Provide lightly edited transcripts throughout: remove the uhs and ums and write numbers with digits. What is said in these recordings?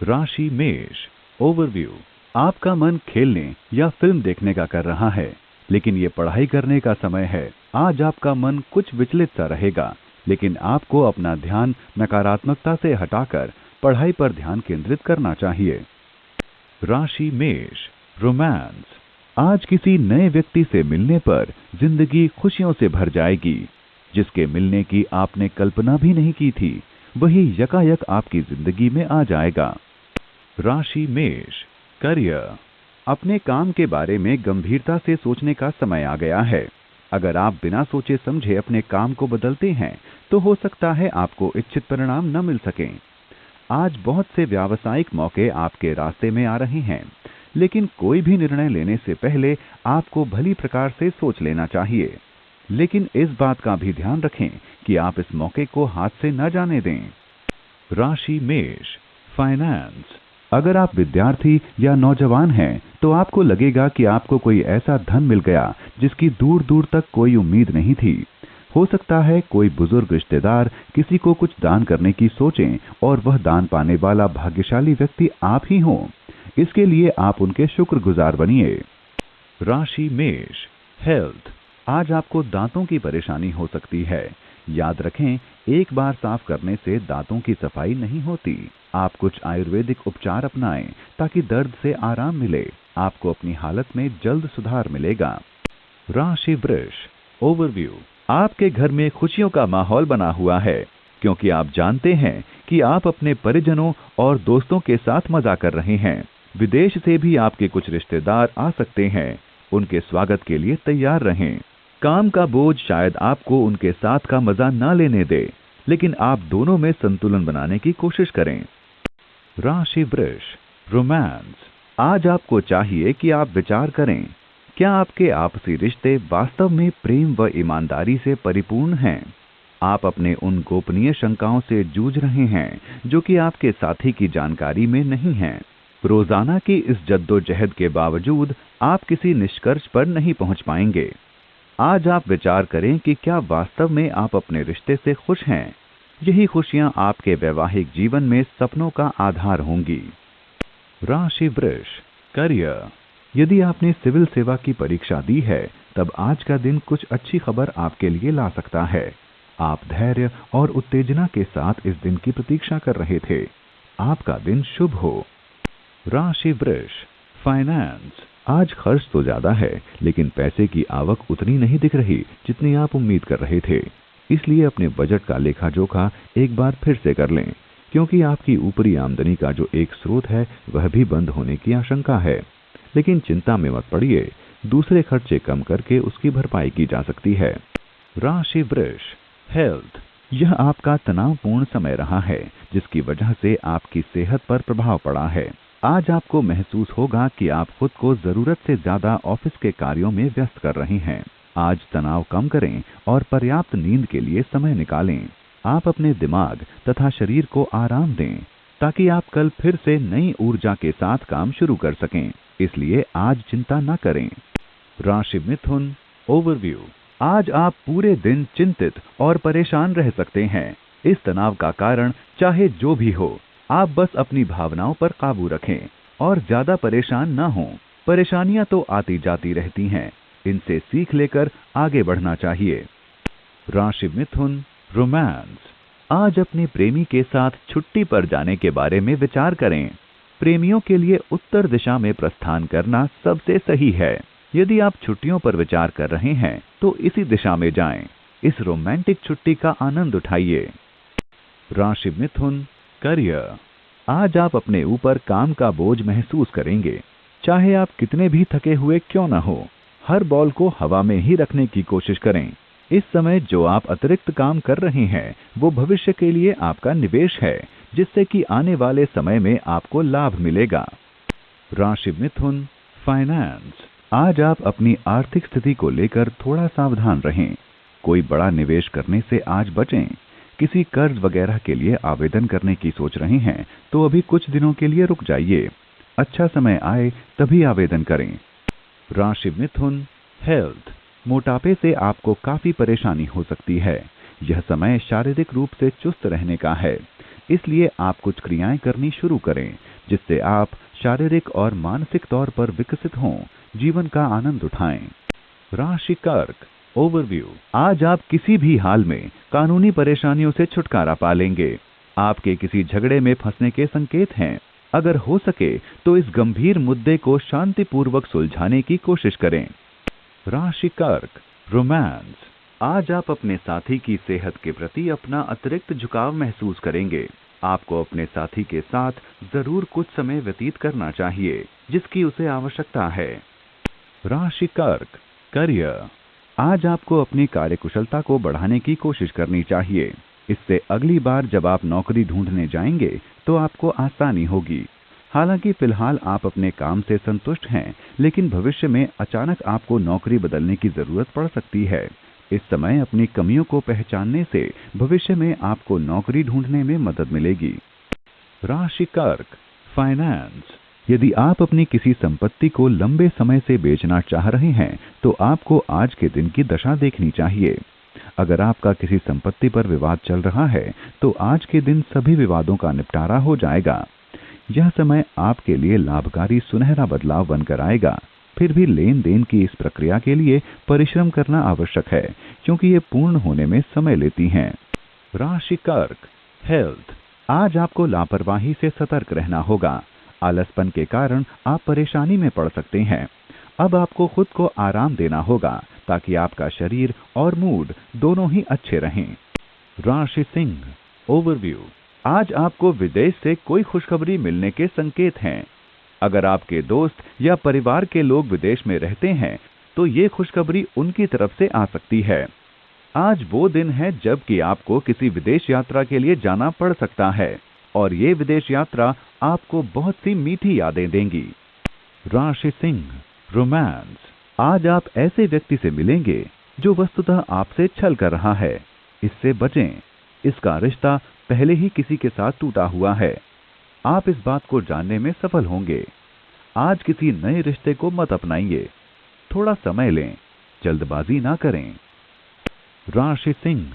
राशि मेष। ओवरव्यू। आपका मन खेलने या फिल्म देखने का कर रहा है, लेकिन ये पढ़ाई करने का समय है। आज आपका मन कुछ विचलित सा रहेगा, लेकिन आपको अपना ध्यान नकारात्मकता से हटाकर पढ़ाई पर ध्यान केंद्रित करना चाहिए। राशि मेष। रोमांस। आज किसी नए व्यक्ति से मिलने पर जिंदगी खुशियों से भर जाएगी। जिसके मिलने की आपने कल्पना भी नहीं की थी, वही यकायक आपकी जिंदगी में आ जाएगा। राशि मेष। करियर। अपने काम के बारे में गंभीरता से सोचने का समय आ गया है। अगर आप बिना सोचे समझे अपने काम को बदलते हैं, तो हो सकता है आपको इच्छित परिणाम न मिल सकें। आज बहुत से व्यावसायिक मौके आपके रास्ते में आ रहे हैं, लेकिन कोई भी निर्णय लेने से पहले आपको भली प्रकार से सोच लेना चाहिए। लेकिन इस बात का भी ध्यान रखें कि आप इस मौके को हाथ से न जाने दें। राशि मेष। फाइनेंस। अगर आप विद्यार्थी या नौजवान हैं, तो आपको लगेगा कि आपको कोई ऐसा धन मिल गया जिसकी दूर दूर तक कोई उम्मीद नहीं थी। हो सकता है कोई बुजुर्ग रिश्तेदार किसी को कुछ दान करने की सोचें और वह दान पाने वाला भाग्यशाली व्यक्ति आप ही हों। इसके लिए आप उनके शुक्रगुजार बनिए। राशि मेष। हेल्थ। आज आपको दांतों की परेशानी हो सकती है। याद रखें, एक बार साफ करने से दांतों की सफाई नहीं होती। आप कुछ आयुर्वेदिक उपचार अपनाएं ताकि दर्द से आराम मिले। आपको अपनी हालत में जल्द सुधार मिलेगा। राशि वृष। ओवरव्यू। आपके घर में खुशियों का माहौल बना हुआ है, क्योंकि आप जानते हैं कि आप अपने परिजनों और दोस्तों के साथ मजा कर रहे हैं। विदेश से भी आपके कुछ रिश्तेदार आ सकते हैं। उनके स्वागत के लिए तैयार रहें। काम का बोझ शायद आपको उनके साथ का मजा न लेने दे, लेकिन आप दोनों में संतुलन बनाने की कोशिश करें। राशि वृष। रोमांस। आज आपको चाहिए कि आप विचार करें, क्या आपके आपसी रिश्ते वास्तव में प्रेम व ईमानदारी से परिपूर्ण हैं? आप अपने उन गोपनीय शंकाओं से जूझ रहे हैं जो कि आपके साथी की जानकारी में नहीं हैं। रोजाना की इस जद्दोजहद के बावजूद आप किसी निष्कर्ष पर नहीं पहुंच पाएंगे। आज आप विचार करें कि क्या वास्तव में आप अपने रिश्ते से खुश हैं। यही खुशियां आपके वैवाहिक जीवन में सपनों का आधार होंगी। राशि वृष। करियर। यदि आपने सिविल सेवा की परीक्षा दी है, तब आज का दिन कुछ अच्छी खबर आपके लिए ला सकता है। आप धैर्य और उत्तेजना के साथ इस दिन की प्रतीक्षा कर रहे थे। आपका दिन शुभ हो। राशि वृष। फाइनेंस। आज खर्च तो ज्यादा है, लेकिन पैसे की आवक उतनी नहीं दिख रही जितनी आप उम्मीद कर रहे थे। इसलिए अपने बजट का लेखा जोखा एक बार फिर से कर लें, क्योंकि आपकी ऊपरी आमदनी का जो एक स्रोत है वह भी बंद होने की आशंका है। लेकिन चिंता में मत पड़िए, दूसरे खर्चे कम करके उसकी भरपाई की जा सकती है। राशि वृष। हेल्थ। यह आपका तनावपूर्ण समय रहा है, जिसकी वजह से आपकी सेहत पर प्रभाव पड़ा है। आज आपको महसूस होगा कि आप खुद को जरूरत से ज्यादा ऑफिस के कार्यों में व्यस्त कर रहे हैं। आज तनाव कम करें और पर्याप्त नींद के लिए समय निकालें। आप अपने दिमाग तथा शरीर को आराम दें, ताकि आप कल फिर से नई ऊर्जा के साथ काम शुरू कर सकें। इसलिए आज चिंता न करें। राशि मिथुन। ओवरव्यू। आज आप पूरे दिन चिंतित और परेशान रह सकते हैं। इस तनाव का कारण चाहे जो भी हो, आप बस अपनी भावनाओं पर काबू रखें और ज्यादा परेशान न हों। परेशानियां तो आती जाती रहती हैं, इनसे सीख लेकर आगे बढ़ना चाहिए। राशि मिथुन। रोमांस। आज अपने प्रेमी के साथ छुट्टी पर जाने के बारे में विचार करें। प्रेमियों के लिए उत्तर दिशा में प्रस्थान करना सबसे सही है। यदि आप छुट्टियों पर विचार कर रहे हैं, तो इसी दिशा में जाएं। इस रोमांटिक छुट्टी का आनंद उठाइए। राशि मिथुन। करियर। आज आप अपने ऊपर काम का बोझ महसूस करेंगे। चाहे आप कितने भी थके हुए क्यों न हो, हर बॉल को हवा में ही रखने की कोशिश करें। इस समय जो आप अतिरिक्त काम कर रहे हैं, वो भविष्य के लिए आपका निवेश है, जिससे कि आने वाले समय में आपको लाभ मिलेगा। राशि मिथुन। फाइनेंस। आज आप अपनी आर्थिक स्थिति को लेकर थोड़ा सावधान रहें। कोई बड़ा निवेश करने से आज बचें। किसी कर्ज वगैरह के लिए आवेदन करने की सोच रहे हैं, तो अभी कुछ दिनों के लिए रुक जाइए। अच्छा समय आए तभी आवेदन करें। राशि मिथुन। हेल्थ। मोटापे से आपको काफी परेशानी हो सकती है। यह समय शारीरिक रूप से चुस्त रहने का है, इसलिए आप कुछ क्रियाएं करनी शुरू करें। जिससे आप शारीरिक और मानसिक तौर पर विकसित हों, जीवन का आनंद उठाएं। राशि कर्क ओवरव्यू। आज आप किसी भी हाल में कानूनी परेशानियों से छुटकारा पा लेंगे। आपके किसी झगड़े में फंसने के संकेत हैं। अगर हो सके तो इस गंभीर मुद्दे को शांतिपूर्वक सुलझाने की कोशिश करें। राशि कर्क रोमांस। आज आप अपने साथी की सेहत के प्रति अपना अतिरिक्त झुकाव महसूस करेंगे। आपको अपने साथी के साथ जरूर कुछ समय व्यतीत करना चाहिए, जिसकी उसे आवश्यकता है। राशि कर्क करियर। आज आपको अपनी कार्यकुशलता को बढ़ाने की कोशिश करनी चाहिए। इससे अगली बार जब आप नौकरी ढूंढने जाएंगे तो आपको आसानी होगी। हालांकि फिलहाल आप अपने काम से संतुष्ट हैं, लेकिन भविष्य में अचानक आपको नौकरी बदलने की जरूरत पड़ सकती है। इस समय अपनी कमियों को पहचानने से भविष्य में आपको नौकरी ढूंढने में मदद मिलेगी। राशि कर्क फाइनेंस। यदि आप अपनी किसी संपत्ति को लंबे समय से बेचना चाह रहे हैं तो आपको आज के दिन की दशा देखनी चाहिए। अगर आपका किसी संपत्ति पर विवाद चल रहा है तो आज के दिन सभी विवादों का निपटारा हो जाएगा। यह समय आपके लिए लाभकारी सुनहरा बदलाव बनकर आएगा। फिर भी लेन देन की इस प्रक्रिया के लिए परिश्रम करना आवश्यक है, क्योंकि ये पूर्ण होने में समय लेती हैं। राशि कर्क हेल्थ। आज आपको लापरवाही से सतर्क रहना होगा। आलसपन के कारण आप परेशानी में पड़ सकते हैं। अब आपको खुद को आराम देना होगा ताकि आपका शरीर और मूड दोनों ही अच्छे रहें। राशि सिंह ओवरव्यू। आज आपको विदेश से कोई खुशखबरी मिलने के संकेत हैं। अगर आपके दोस्त या परिवार के लोग विदेश में रहते हैं तो ये खुशखबरी उनकी तरफ से आ सकती है। आज वो दिन है जबकि आपको किसी विदेश यात्रा के लिए जाना पड़ सकता है और ये विदेश यात्रा आपको बहुत सी मीठी यादें देंगी। राशि सिंह रोमांस। आज आप ऐसे व्यक्ति से मिलेंगे जो वस्तुतः आपसे छल कर रहा है। इससे बचें। इसका रिश्ता पहले ही किसी के साथ टूटा हुआ है। आप इस बात को जानने में सफल होंगे। आज किसी नए रिश्ते को मत अपनाइए। थोड़ा समय लें, जल्दबाजी ना करें। राशि सिंह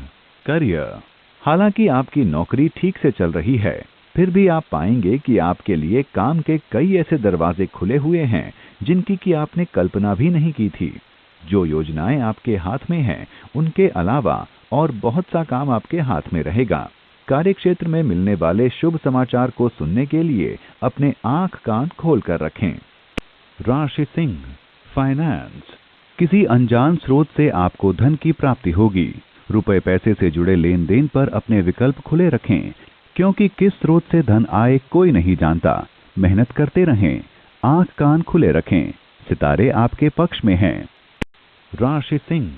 करियर। हालांकि आपकी नौकरी ठीक से चल रही है, फिर भी आप पाएंगे कि आपके लिए काम के कई ऐसे दरवाजे खुले हुए हैं जिनकी कि आपने कल्पना भी नहीं की थी। जो योजनाएं आपके हाथ में हैं, उनके अलावा और बहुत सा काम आपके हाथ में रहेगा। कार्यक्षेत्र में मिलने वाले शुभ समाचार को सुनने के लिए अपने आंख कान खोल कर रखें। राशि सिंह फाइनेंस। किसी अनजान स्रोत से आपको धन की प्राप्ति होगी। रुपए पैसे से जुड़े लेन देन पर अपने विकल्प खुले रखें, क्योंकि किस स्रोत से धन आए कोई नहीं जानता। मेहनत करते रहें, आंख कान खुले रखें, सितारे आपके पक्ष में हैं। राशि सिंह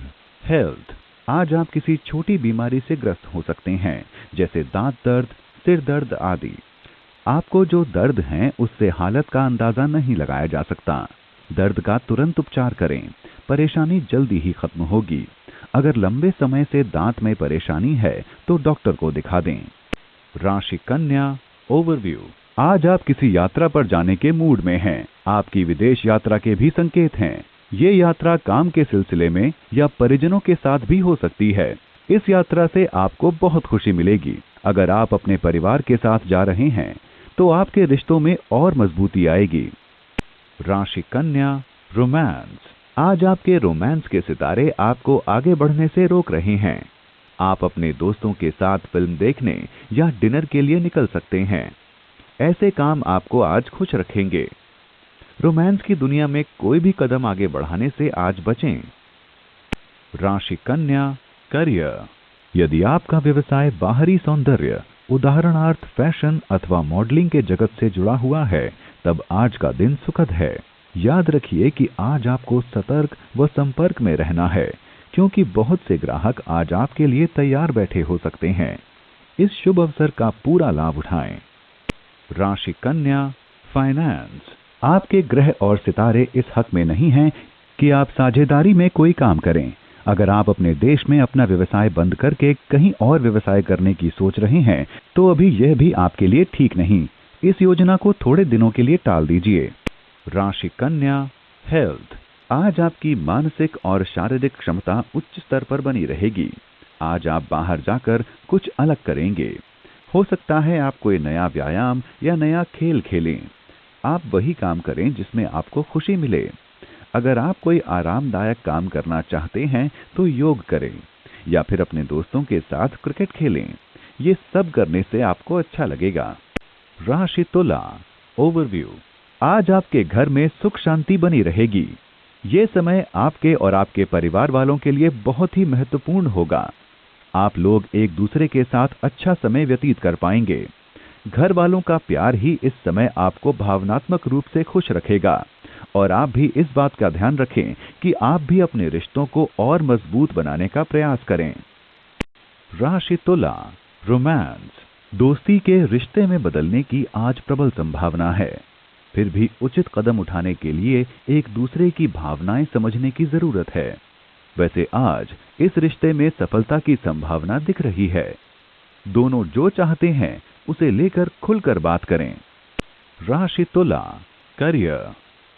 हेल्थ। आज आप किसी छोटी बीमारी से ग्रस्त हो सकते हैं, जैसे दांत दर्द, सिर दर्द आदि। आपको जो दर्द है उससे हालत का अंदाजा नहीं लगाया जा सकता। दर्द का तुरंत उपचार करें, परेशानी जल्दी ही खत्म होगी। अगर लंबे समय से दांत में परेशानी है तो डॉक्टर को दिखा दें। राशि कन्या ओवरव्यू। आज आप किसी यात्रा पर जाने के मूड में हैं। आपकी विदेश यात्रा के भी संकेत हैं। ये यात्रा काम के सिलसिले में या परिजनों के साथ भी हो सकती है। इस यात्रा से आपको बहुत खुशी मिलेगी। अगर आप अपने परिवार के साथ जा रहे हैं तो आपके रिश्तों में और मजबूती आएगी। राशि कन्या रोमांस। आज आपके रोमांस के सितारे आपको आगे बढ़ने से रोक रहे हैं। आप अपने दोस्तों के साथ फिल्म देखने या डिनर के लिए निकल सकते हैं। ऐसे काम आपको आज खुश रखेंगे। रोमांस की दुनिया में कोई भी कदम आगे बढ़ाने से आज बचें। राशि कन्या करियर। यदि आपका व्यवसाय बाहरी सौंदर्य, उदाहरणार्थ फैशन अथवा मॉडलिंग के जगत से जुड़ा हुआ है, तब आज का दिन सुखद है। याद रखिए कि आज आपको सतर्क व संपर्क में रहना है, क्योंकि बहुत से ग्राहक आज आपके लिए तैयार बैठे हो सकते हैं। इस शुभ अवसर का पूरा लाभ उठाएं। राशि कन्या फाइनेंस। आपके ग्रह और सितारे इस हक में नहीं हैं कि आप साझेदारी में कोई काम करें। अगर आप अपने देश में अपना व्यवसाय बंद करके कहीं और व्यवसाय करने की सोच रहे हैं तो अभी यह भी आपके लिए ठीक नहीं। इस योजना को थोड़े दिनों के लिए टाल दीजिए। राशि कन्या हेल्थ। आज आपकी मानसिक और शारीरिक क्षमता उच्च स्तर पर बनी रहेगी। आज आप बाहर जाकर कुछ अलग करेंगे। हो सकता है आप कोई नया व्यायाम या नया खेल खेलें। आप वही काम करें जिसमें आपको खुशी मिले। अगर आप कोई आरामदायक काम करना चाहते हैं तो योग करें या फिर अपने दोस्तों के साथ क्रिकेट खेलें। ये सब करने से आपको अच्छा लगेगा। राशि तुला ओवरव्यू। आज आपके घर में सुख शांति बनी रहेगी। ये समय आपके और आपके परिवार वालों के लिए बहुत ही महत्वपूर्ण होगा। आप लोग एक दूसरे के साथ अच्छा समय व्यतीत कर पाएंगे। घर वालों का प्यार ही इस समय आपको भावनात्मक रूप से खुश रखेगा और आप भी इस बात का ध्यान रखें कि आप भी अपने रिश्तों को और मजबूत बनाने का प्रयास करें। राशि तुला रोमांस। दोस्ती के रिश्ते में बदलने की आज प्रबल संभावना है। फिर भी उचित कदम उठाने के लिए एक दूसरे की भावनाएं समझने की जरूरत है। वैसे आज इस रिश्ते में सफलता की संभावना दिख रही है। दोनों जो चाहते हैं उसे लेकर खुलकर बात करें। राशि तुला करियर।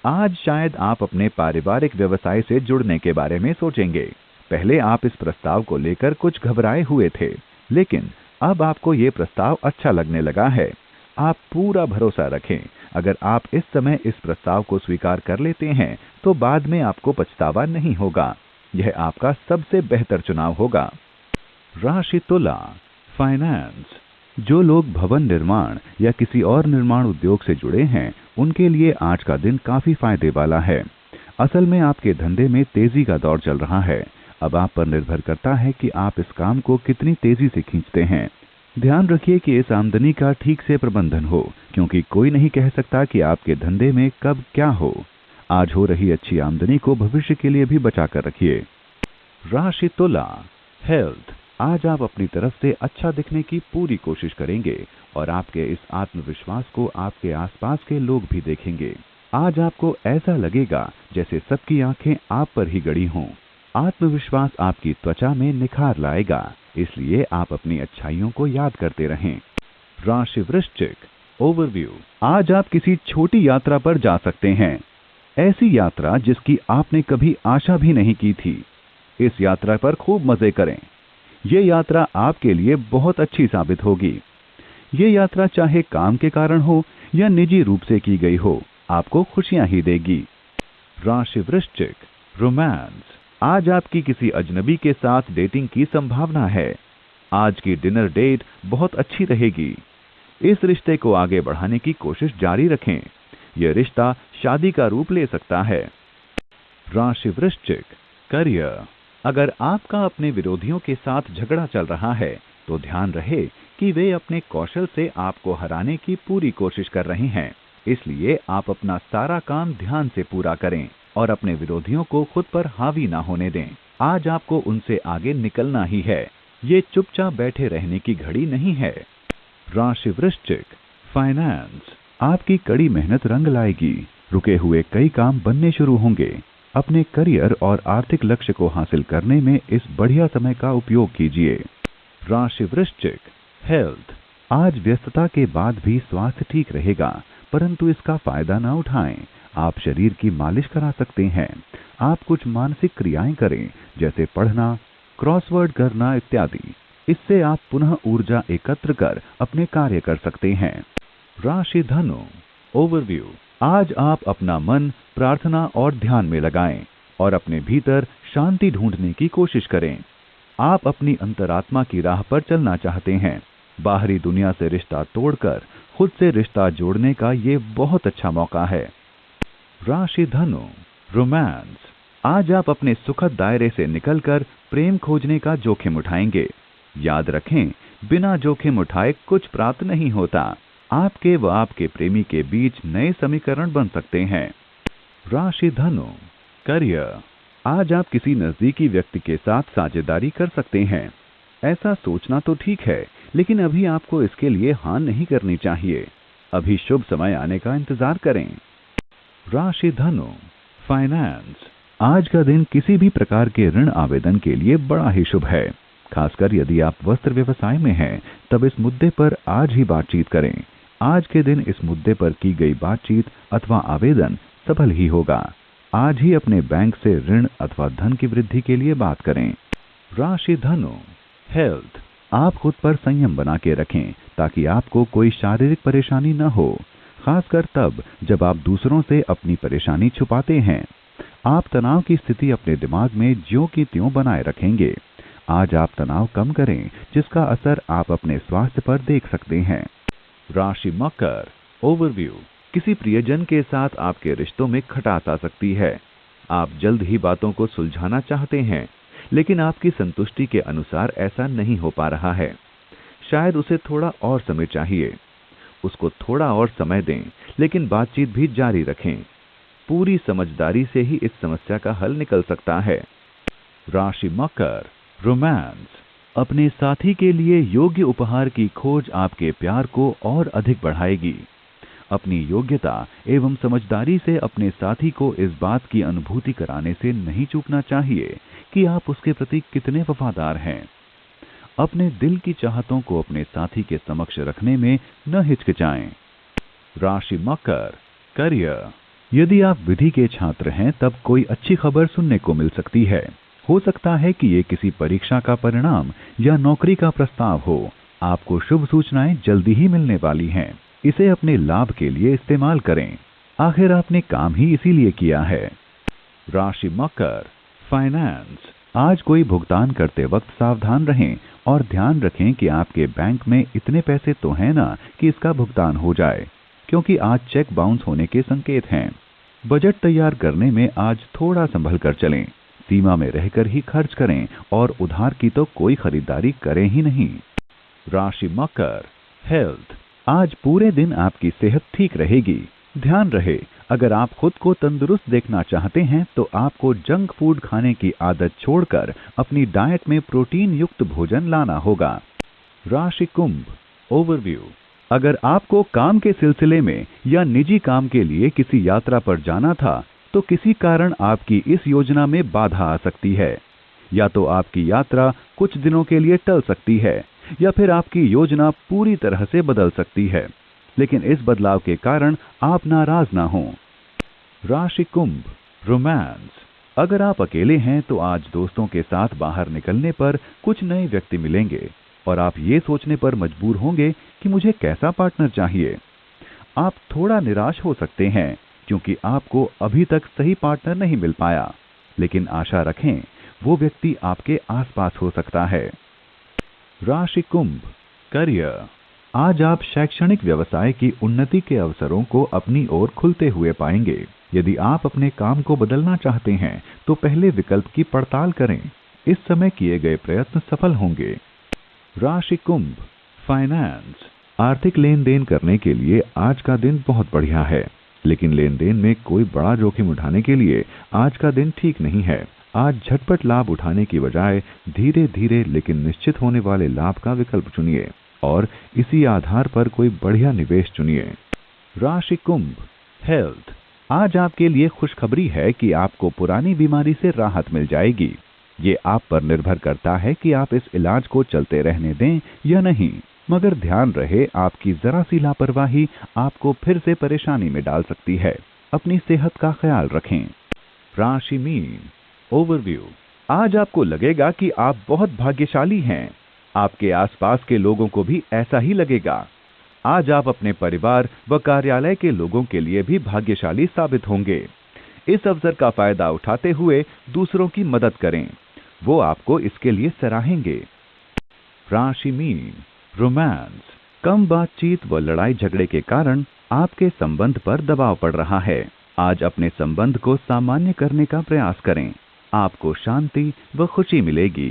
आज शायद आप अपने पारिवारिक व्यवसाय से जुड़ने के बारे में सोचेंगे। पहले आप इस प्रस्ताव को लेकर कुछ घबराए हुए थे, लेकिन अब आपको ये प्रस्ताव अच्छा लगने लगा है। आप पूरा भरोसा रखें। अगर आप इस समय इस प्रस्ताव को स्वीकार कर लेते हैं तो बाद में आपको पछतावा नहीं होगा। यह आपका सबसे बेहतर चुनाव होगा। राशि तुला फाइनेंस। जो लोग भवन निर्माण या किसी और निर्माण उद्योग से जुड़े हैं उनके लिए आज का दिन काफी फायदे वाला है। असल में आपके धंधे में तेजी का दौर चल रहा है। अब आप पर निर्भर करता है कि आप इस काम को कितनी तेजी से खींचते हैं। ध्यान रखिए कि इस आमदनी का ठीक से प्रबंधन हो, क्योंकि कोई नहीं कह सकता कि आपके धंधे में कब क्या हो। आज हो रही अच्छी आमदनी को भविष्य के लिए भी बचा कर रखिए। राशि तुला हेल्थ। आज आप अपनी तरफ से अच्छा दिखने की पूरी कोशिश करेंगे और आपके इस आत्मविश्वास को आपके आसपास के लोग भी देखेंगे। आज आपको ऐसा लगेगा जैसे सबकी आंखें आप पर ही गड़ी हों। आत्मविश्वास आपकी त्वचा में निखार लाएगा, इसलिए आप अपनी अच्छाइयों को याद करते रहें। राशि वृश्चिक ओवरव्यू। आज आप किसी छोटी यात्रा पर जा सकते हैं। ऐसी यात्रा जिसकी आपने कभी आशा भी नहीं की थी। इस यात्रा पर खूब मजे करें। ये यात्रा आपके लिए बहुत अच्छी साबित होगी। ये यात्रा चाहे काम के कारण हो या निजी रूप से की गई हो, आपको खुशियां ही देगी। राशि वृश्चिक रोमांस। आज आपकी किसी अजनबी के साथ डेटिंग की संभावना है। आज की डिनर डेट बहुत अच्छी रहेगी। इस रिश्ते को आगे बढ़ाने की कोशिश जारी रखें। यह रिश्ता शादी का रूप ले सकता है। राशि वृश्चिक करियर। अगर आपका अपने विरोधियों के साथ झगड़ा चल रहा है तो ध्यान रहे कि वे अपने कौशल से आपको हराने की पूरी कोशिश कर रहे हैं। इसलिए आप अपना सारा काम ध्यान से पूरा करें और अपने विरोधियों को खुद पर हावी ना होने दें। आज आपको उनसे आगे निकलना ही है। ये चुपचाप बैठे रहने की घड़ी नहीं है। राशि वृश्चिक फाइनेंस। आपकी कड़ी मेहनत रंग लाएगी। रुके हुए कई काम बनने शुरू होंगे। अपने करियर और आर्थिक लक्ष्य को हासिल करने में इस बढ़िया समय का उपयोग कीजिए। राशि वृश्चिक हेल्थ। आज व्यस्तता के बाद भी स्वास्थ्य ठीक रहेगा, परंतु इसका फायदा न उठाएं। आप शरीर की मालिश करा सकते हैं। आप कुछ मानसिक क्रियाएं करें, जैसे पढ़ना, क्रॉसवर्ड करना इत्यादि। इससे आप पुनः ऊर्जा एकत्र कर अपने कार्य कर सकते हैं। राशि धनु ओवरव्यू। आज आप अपना मन प्रार्थना और ध्यान में लगाएं और अपने भीतर शांति ढूंढने की कोशिश करें। आप अपनी अंतरात्मा की राह पर चलना चाहते हैं। बाहरी दुनिया से रिश्ता तोड़कर खुद से रिश्ता जोड़ने का ये बहुत अच्छा मौका है। राशि धनु रोमांस। आज आप अपने सुखद दायरे से निकलकर प्रेम खोजने का जोखिम उठाएंगे। याद रखें, बिना जोखिम उठाए कुछ प्राप्त नहीं होता। आपके व आपके प्रेमी के बीच नए समीकरण बन सकते हैं। राशि धनु करियर। आज आप किसी नजदीकी व्यक्ति के साथ साझेदारी कर सकते हैं। ऐसा सोचना तो ठीक है, लेकिन अभी आपको इसके लिए हाँ नहीं करनी चाहिए। अभी शुभ समय आने का इंतजार करें। राशि धनु फाइनेंस। आज का दिन किसी भी प्रकार के ऋण आवेदन के लिए बड़ा ही शुभ है। खासकर यदि आप वस्त्र व्यवसाय में हैं, तब इस मुद्दे पर आज ही बातचीत करें। आज के दिन इस मुद्दे पर की गई बातचीत अथवा आवेदन सफल ही होगा। आज ही अपने बैंक से ऋण अथवा धन की वृद्धि के लिए बात करें। राशि धनु हेल्थ। आप खुद पर संयम बना के रखें ताकि आपको कोई शारीरिक परेशानी न हो, खासकर तब जब आप दूसरों से अपनी परेशानी छुपाते हैं। आप तनाव की स्थिति अपने दिमाग में ज्यों की त्यों बनाए रखेंगे। आज आप तनाव कम करें, जिसका असर आप अपने स्वास्थ्य पर देख सकते हैं। राशि मकर, ओवरव्यू। किसी प्रियजन के साथ आपके रिश्तों में खटास आ सकती है। आप जल्द ही बातों को सुलझाना चाहते हैं, लेकिन आपकी संतुष्टि के अनुसार ऐसा नहीं हो पा रहा है। शायद उसे थोड़ा और समय चाहिए। उसको थोड़ा और समय दें, लेकिन बातचीत भी जारी रखें। पूरी समझदारी से ही इस समस्या का हल निकल सकता है। राशि मकर, रोमांस। अपने साथी के लिए योग्य उपहार की खोज आपके प्यार को और अधिक बढ़ाएगी। अपनी योग्यता एवं समझदारी से अपने साथी को इस बात की अनुभूति कराने से नहीं चूकना चाहिए कि आप उसके प्रति कितने वफादार हैं। अपने दिल की चाहतों को अपने साथी के समक्ष रखने में न हिचकिचाएं। राशि मकर, करियर। यदि आप विधि के छात्र हैं, तब कोई अच्छी खबर सुनने को मिल सकती है। हो सकता है कि ये किसी परीक्षा का परिणाम या नौकरी का प्रस्ताव हो। आपको शुभ सूचनाएं जल्दी ही मिलने वाली हैं। इसे अपने लाभ के लिए इस्तेमाल करें। आखिर आपने काम ही इसीलिए किया है। राशि मकर, फाइनेंस। आज कोई भुगतान करते वक्त सावधान रहें और ध्यान रखें कि आपके बैंक में इतने पैसे तो हैं ना कि इसका भुगतान हो जाए, क्योंकि आज चेक बाउंस होने के संकेत हैं। बजट तैयार करने में आज थोड़ा संभल कर चलें। सीमा में रहकर ही खर्च करें और उधार की तो कोई खरीदारी करें ही नहीं। राशि मकर, हेल्थ। आज पूरे दिन आपकी सेहत ठीक रहेगी। ध्यान रहे, अगर आप खुद को तंदुरुस्त देखना चाहते हैं तो आपको जंक फूड खाने की आदत छोड़कर अपनी डाइट में प्रोटीन युक्त भोजन लाना होगा। राशि कुंभ, ओवरव्यू। अगर आपको काम के सिलसिले में या निजी काम के लिए किसी यात्रा पर जाना था, तो किसी कारण आपकी इस योजना में बाधा आ सकती है। या तो आपकी यात्रा कुछ दिनों के लिए टल सकती है, या फिर आपकी योजना पूरी तरह से बदल सकती है, लेकिन इस बदलाव के कारण आप नाराज ना हों। राशि कुंभ, रोमांस। अगर आप अकेले हैं तो आज दोस्तों के साथ बाहर निकलने पर कुछ नए व्यक्ति मिलेंगे और आप ये सोचने पर मजबूर होंगे कि मुझे कैसा पार्टनर चाहिए। आप थोड़ा निराश हो सकते हैं क्योंकि आपको अभी तक सही पार्टनर नहीं मिल पाया, लेकिन आशा रखें, वो व्यक्ति आपके आसपास हो सकता है। राशि कुंभ, करियर। आज आप शैक्षणिक व्यवसाय की उन्नति के अवसरों को अपनी ओर खुलते हुए पाएंगे। यदि आप अपने काम को बदलना चाहते हैं तो पहले विकल्प की पड़ताल करें। इस समय किए गए प्रयत्न सफल होंगे। राशि कुंभ, फाइनेंस। आर्थिक लेन देन करने के लिए आज का दिन बहुत बढ़िया है, लेकिन लेन देन में कोई बड़ा जोखिम उठाने के लिए आज का दिन ठीक नहीं है। आज झटपट लाभ उठाने की बजाय धीरे धीरे लेकिन निश्चित होने वाले लाभ का विकल्प चुनिए और इसी आधार पर कोई बढ़िया निवेश चुनिए। राशि कुंभ, हेल्थ। आज आपके लिए खुशखबरी है कि आपको पुरानी बीमारी से राहत मिल जाएगी। ये आप पर निर्भर करता है कि आप इस इलाज को चलते रहने दें या नहीं, मगर ध्यान रहे, आपकी जरा सी लापरवाही आपको फिर से परेशानी में डाल सकती है। अपनी सेहत का ख्याल रखें। राशि मीन, ओवरव्यू। आज आपको लगेगा कि आप बहुत भाग्यशाली हैं। आपके आसपास के लोगों को भी ऐसा ही लगेगा। आज आप अपने परिवार व कार्यालय के लोगों के लिए भी भाग्यशाली साबित होंगे। इस अवसर का फायदा उठाते हुए दूसरों की मदद करें, वो आपको इसके लिए सराहेंगे। राशि मीन, रोमांस। कम बातचीत व लड़ाई झगड़े के कारण आपके संबंध पर दबाव पड़ रहा है। आज अपने संबंध को सामान्य करने का प्रयास करें। आपको शांति व खुशी मिलेगी।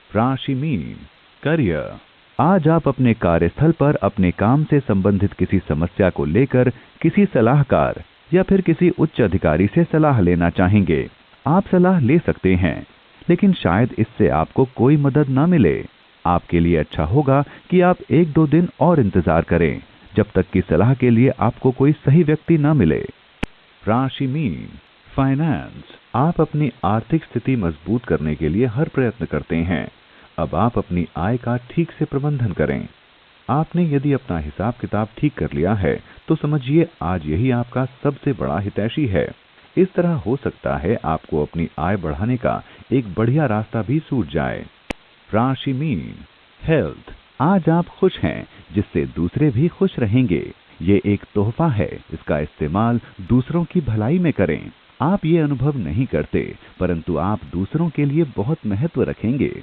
राशि मीन, करियर। आज आप अपने कार्यस्थल पर अपने काम से संबंधित किसी समस्या को लेकर किसी सलाहकार या फिर किसी उच्च अधिकारी से सलाह लेना चाहेंगे। आप सलाह ले सकते हैं, लेकिन शायद इससे आपको कोई मदद ना मिले। आपके लिए अच्छा होगा कि आप 1-2 दिन और इंतजार करें, जब तक कि सलाह के लिए आपको कोई सही व्यक्ति ना मिले। राशि मीन, फाइनेंस। आप अपनी आर्थिक स्थिति मजबूत करने के लिए हर प्रयत्न करते हैं। अब आप अपनी आय का ठीक से प्रबंधन करें। आपने यदि अपना हिसाब किताब ठीक कर लिया है तो समझिए आज यही आपका सबसे बड़ा हितैषी है। इस तरह हो सकता है आपको अपनी आय बढ़ाने का एक बढ़िया रास्ता भी सूझ जाए। राशि मीन, हेल्थ। आज आप खुश हैं जिससे दूसरे भी खुश रहेंगे। ये एक तोहफा है, इसका इस्तेमाल दूसरों की भलाई में करें। आप ये अनुभव नहीं करते, परंतु आप दूसरों के लिए बहुत महत्व रखेंगे।